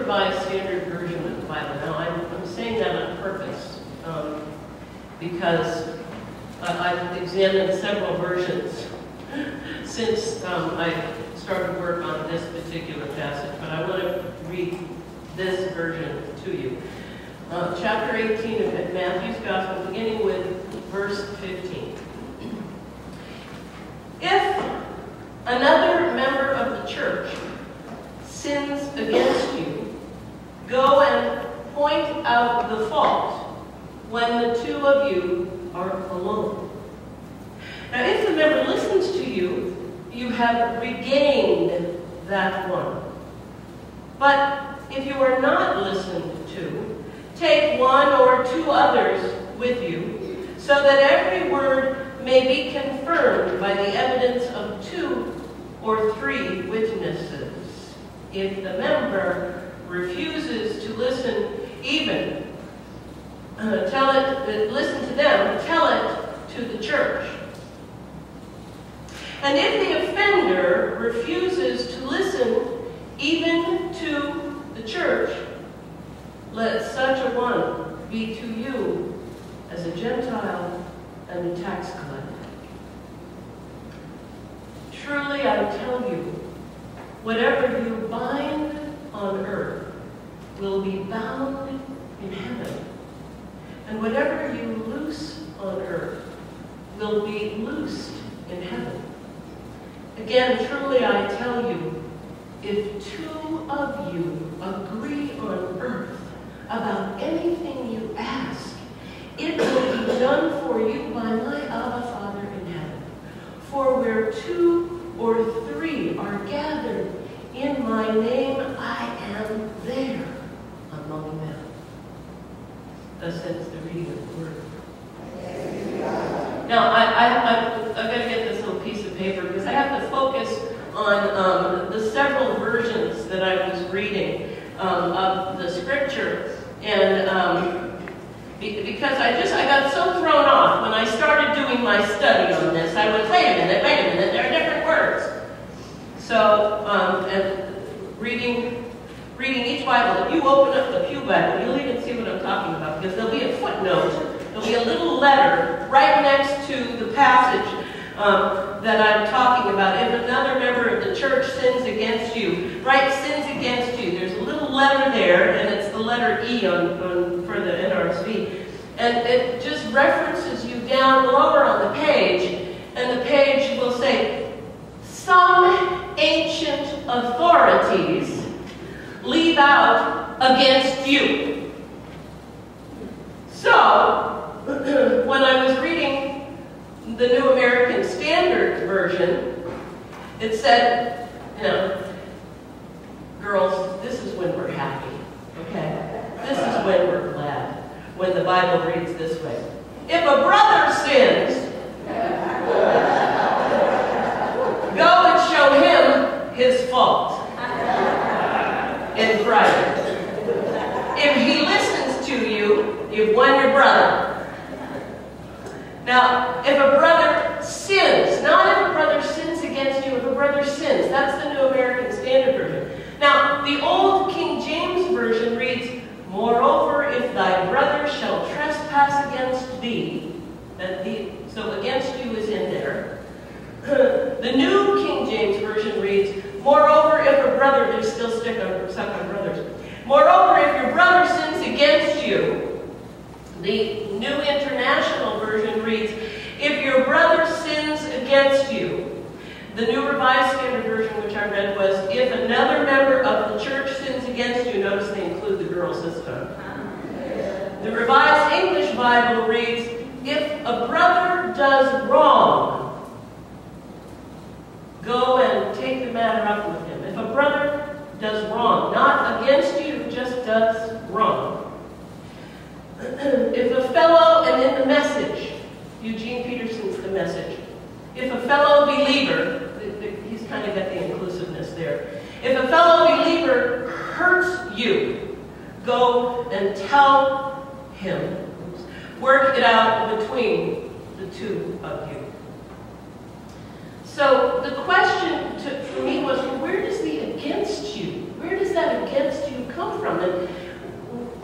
Revised Standard Version of the Bible. Now, I'm saying that on purpose because I've examined several versions since I started work on this particular passage, but I want to read this version to you. Chapter 18 of Matthew's Gospel, beginning with verse 15. If another member of the church sins against you, go and point out the fault when the two of you are alone. Now, if the member listens to you, you have regained that one. But if you are not listened to, take one or two others with you, so that every word may be confirmed by the evidence of 2 or 3 witnesses. If the member refuses to listen, listen to them, tell it to the church. And if the offender refuses to listen even to the church, let such a one be to you as a Gentile and a tax collector. Truly I tell you, whatever you bind on earth will be bound in heaven, and whatever you loose on earth will be loosed in heaven. Again, truly I tell you, if 2 of you agree on earth about anything you ask, it will be done for you by my Abba Father in heaven. For where 2 or 3 are gathered in my name, I am there among them. Thus ends the reading of the word. Now, I've got to get this little piece of paper because I have to focus on the several versions that I was reading of the scripture, and because I got so thrown off when I started doing my study on this. I went, wait a minute, there are different words. So, and reading each Bible, if you open up the Pew Bible, you'll even see what I'm talking about, because there'll be a footnote. There'll be a little letter right next to the passage that I'm talking about. If another member of the church sins against you, sins against you, there's a little letter there, and it's the letter E for the NRSV. And it just references you down lower on the page, and the page will say, some ancient authorities leave out against you. So, when I was reading the New American Standard Version, it said, girls, this is when we're happy, okay? This is when we're glad, when the Bible reads this way. If a brother sins, go and show him his fault in private. If he listens to you, you've won your brother. Now, if a brother sins, not if a brother sins against you, if a brother sins, that's the New American Standard Version. Now, the old King James Version reads, moreover, if thy brother shall trespass against thee, so against you is in there. The New King James Version reads, moreover, if a brother, they're still stuck on brothers. Moreover, if your brother sins against you, the New International Version reads, if your brother sins against you. The New Revised Standard Version, which I read, was, if another member of the church sins against you. Notice they include the girls this time. The Revised English Bible reads, if a brother does wrong, go and take the matter up with him. If a brother does wrong, not against you, just does wrong. If a fellow, and in the Message, Eugene Peterson's The Message, if a fellow believer, he's kind of got the inclusiveness there. If a fellow believer hurts you, go and tell him. Work it out between the 2 of you. So the question for me was, where does the against you, where does that against you come from? And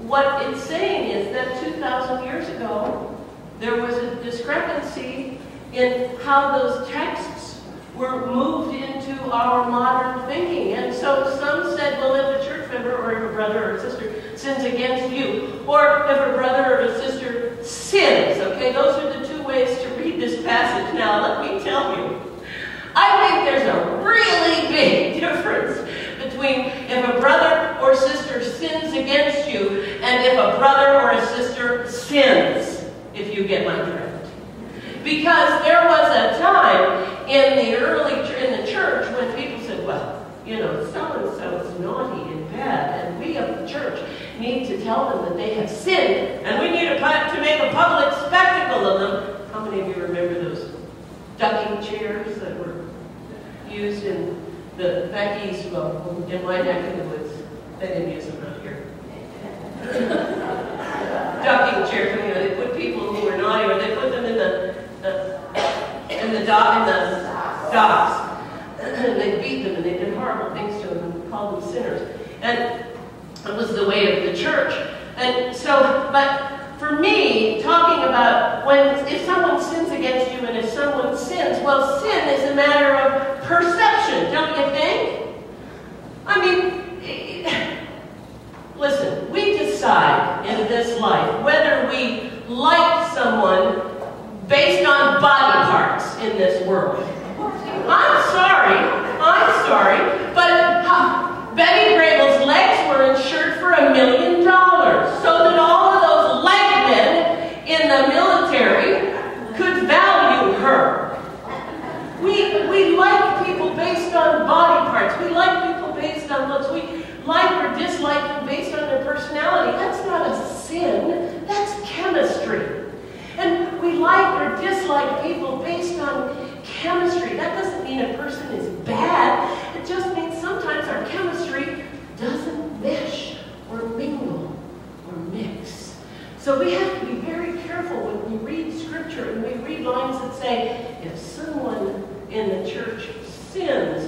what it's saying is that 2,000 years ago, there was a discrepancy in how those texts were moved into our modern thinking. And so some said, well, if a church member or if a brother or a sister sins against you, or if a brother or a sister sins, okay, those are the two ways to read this passage. Now, let me tell you, I think there's a really big difference between if a brother or sister sins against you and if a brother or a sister sins, if you get my drift. Because there was a time in the church when people said, well, you know, so-and-so is naughty and bad, and we of the church need to tell them that they have sinned, and we need to make a public spectacle of them. How many of you remember those ducking chairs that were used in the back east, well, in my neck of the woods? They didn't use them out here. Ducking chairs, you know, they put people who were naughty, or they put them in the docks, and they beat them, and they did horrible things to them, and called them sinners. And it was the way of the church. And so, but for me, talking about if someone sins against you and if someone sins, well, sin is a matter of perception, don't you think? I mean, listen, we decide in this life whether we like someone based on body parts in this world. I'm sorry, but Betty Grable's legs were insured for $1 million, so that all of those leg men in the military could value her. We like people based on body parts. We like people based on looks. We like or dislike them based on their personality. That's not a sin. That's chemistry. And we like or dislike people based on chemistry. That doesn't mean a person is bad. It just means sometimes our chemistry doesn't mesh or mingle or mix. So we have to be very careful when we read Scripture and we read lines that say, if someone in the church sins,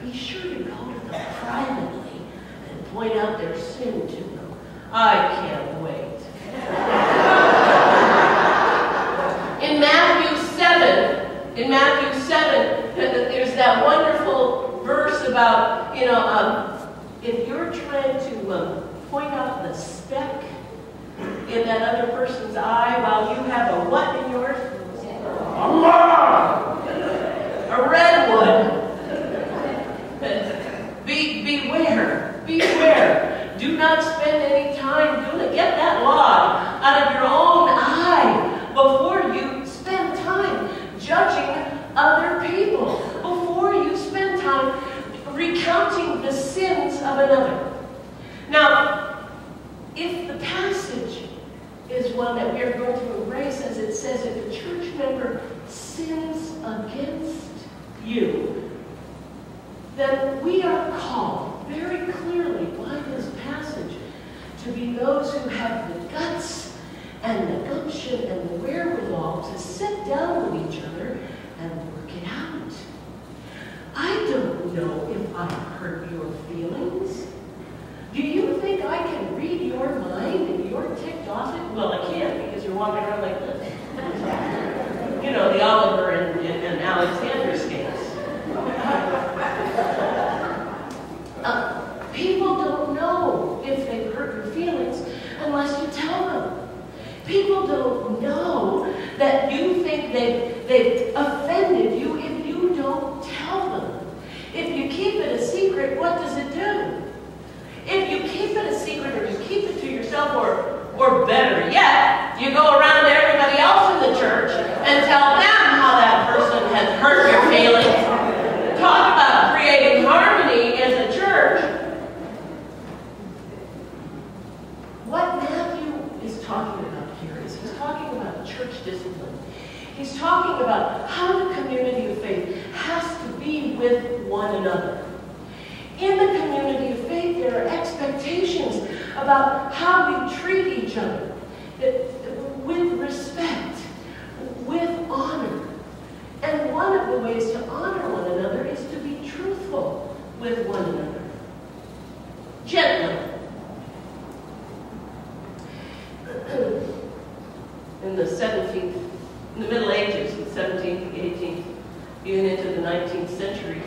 be sure to go to them privately and point out their sin to them. I can't wait. In Matthew 7, there's that wonderful verse about, you know, if you're trying to point out the speck in that other person's eye while you have a what in yours? A redwood. Beware. Do not spend any time doing it. Get that log out of your own eye before you spend time judging other people, before you spend time recounting the sins of another. Now, if the passage is one that we are going to embrace, as it says, if a church member sins against you, then we are called very clearly by this passage to be those who have the guts and the gumption and the wherewithal to sit down with each other and work it out. I don't know if I hurt your feelings. Do you think I can read your mind and you're ticked off it? Well, I can't, because you're walking around like this. You know, the Oliver and Alexander skates. People don't know if they've hurt your feelings unless you tell them. People don't know that you think they've offended you if you don't tell them. If you keep it a secret, what does it do? If you keep it a secret or you keep it to yourself, or better yet, you go around to everybody else in the church and tell them how that person has hurt your feelings. Talk about creating harmony as a church. What Matthew is talking about here is he's talking about church discipline. He's talking about how the community of faith has to be with one another. In the community of faith, there are expectations about how we treat each other, with respect, with honor. And one of the ways to honor one another is to be truthful with one another. gently. In the 17th, in the Middle Ages, the 17th, the 18th, even into the 19th century,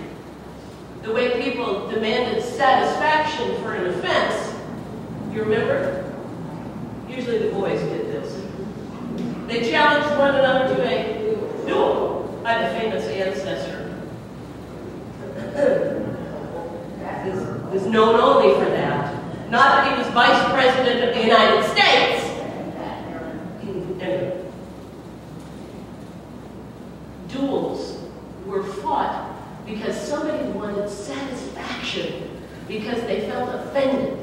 the way people demanded satisfaction for an offense, you remember? Usually the boys did this. They challenged one another to a duel. I have a famous ancestor. Was known only for that. Not that he was vice president of the United States. Anyway. Duels were fought because somebody wanted satisfaction, because they felt offended.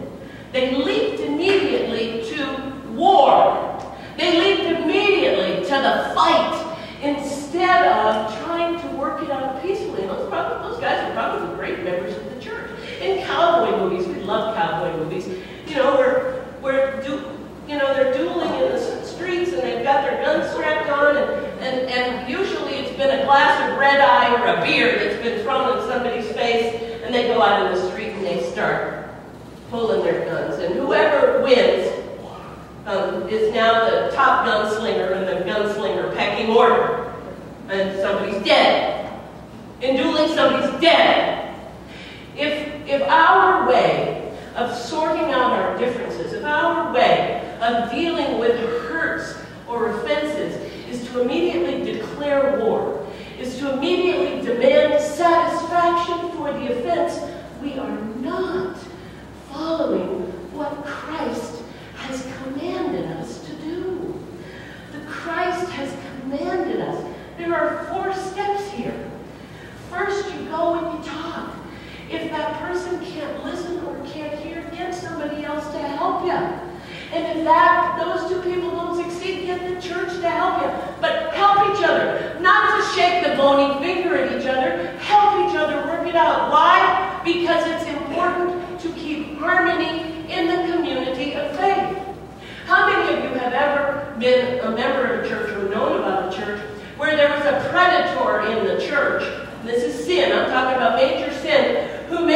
They leaped immediately to war. They leaped immediately to the fight instead of trying to work it out peacefully. And those guys are probably great members of the church. In cowboy movies, we love cowboy movies. You know, they're dueling in the streets and they've got their guns strapped on, and usually it's been a glass of red eye or a beer that's been thrown in somebody's face, and they go out in the street and they start pulling their guns. And whoever wins is now the top gunslinger in the gunslinger pecking order. And somebody's dead. In dueling, somebody's dead. If our way of sorting out our differences, if our way of dealing with hurts or offenses is to immediately declare war, is to immediately demand satisfaction for the offense, we are not following what Christ has commanded us to do. The Christ has commanded us. There are 4 steps here. First, you go and you talk. If that person can't listen or can't hear, get somebody else to help you. And if those 2 people don't succeed, get the church to help you. But help each other. Not to shake the bony finger at each other. Help each other work it out. Why? Because it's important to keep harmony in the community of faith. How many of you have ever been a member of a church or known about a church where there was a predator in the church? This is sin. I'm talking about major sin. Who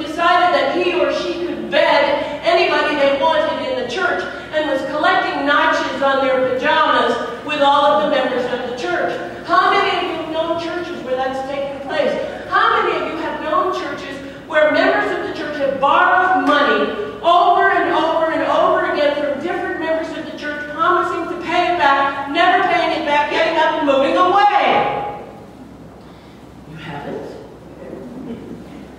decided that he or she could bed anybody they wanted in the church and was collecting notches on their pajamas with all of the members of the church. How many of you have known churches where that's taken place? How many of you have known churches where members of the church have borrowed money over and over and over again from different members of the church, promising to pay it back, never paying it back, getting up and moving away? You haven't?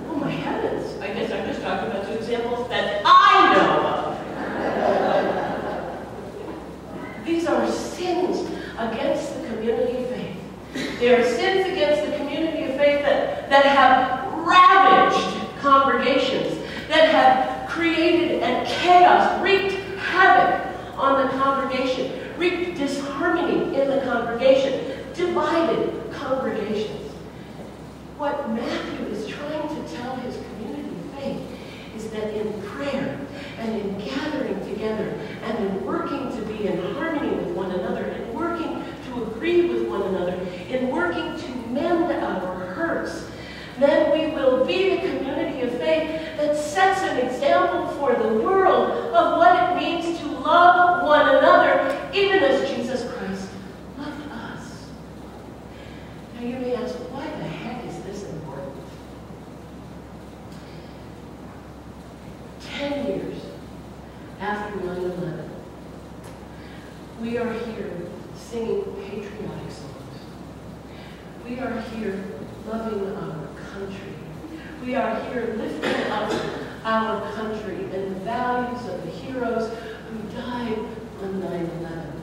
Oh my heavens. I guess I'm just talking about 2 examples that I know of. These are sins against the community of faith. They are sins against the community of faith that have ravaged congregations, that have created a chaos, wreaked havoc on the congregation, wreaked disharmony in the congregation, divided congregations. What Matthew is trying to tell his community of faith is that in prayer and in gathering together and in working to be in harmony with one another and working to agree with one another, in working to mend our hurts, then we will be the community of faith that sets an example for the world of what it means to love one another, even as Jesus Christ loved us. Now you may ask, why the heck is this important? 10 years after 9/11, we are here singing patriotic songs. We are here loving our country. We are here lifting up our country and the values of the heroes who died on 9/11.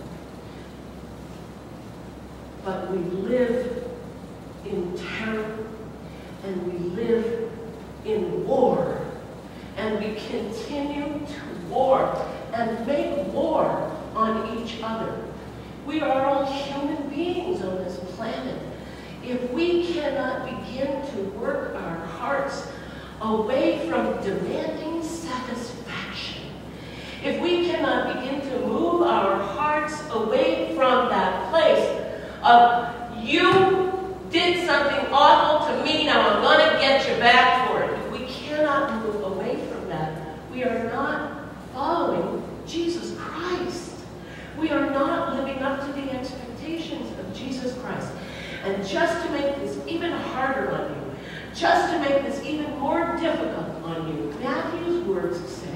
But we live in terror, and we live in war, and we continue to war and make war on each other. We are all human beings on this planet. If we cannot begin to work our hearts away from demanding satisfaction, if we cannot begin to move our hearts away from that place of, you did something awful to me, now I'm going to get you back for it. If we cannot move away from that, we are not following Jesus Christ. We are not living up to the expectations of Jesus Christ. And just to make this even harder on you, just to make this even more difficult on you, Matthew's words say,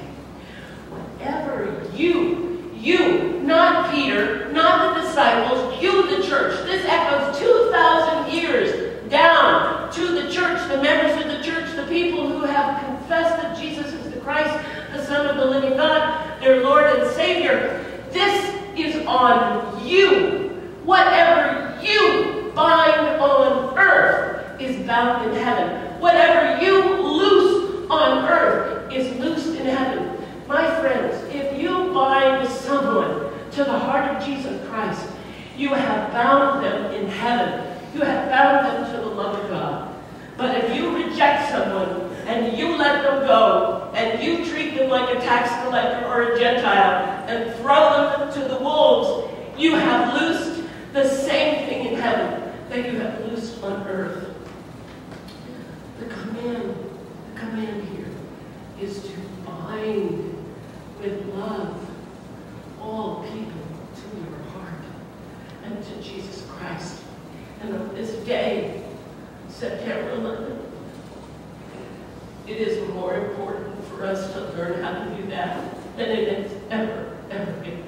whatever you, not Peter, not the disciples, you, the church. This echoes 2,000 years down to the church, the members of the church, the people who have confessed that Jesus is the Christ, the Son of the living God, their Lord and Savior. This is on you. Whatever you bind on earth is bound in heaven. Whatever you loose on earth is loosed in heaven. My friends, if you bind someone to the heart of Jesus Christ, you have bound them in heaven. You have bound them to the love of God. But if you reject someone and you let them go and you treat them like a tax collector or a Gentile and throw them to the wolves, you have loosed the same thing in heaven that you have loosed on earth. The command here is to bind with love all people to your heart and to Jesus Christ. And on this day, September 11th, it is more important for us to learn how to do that than it has ever been.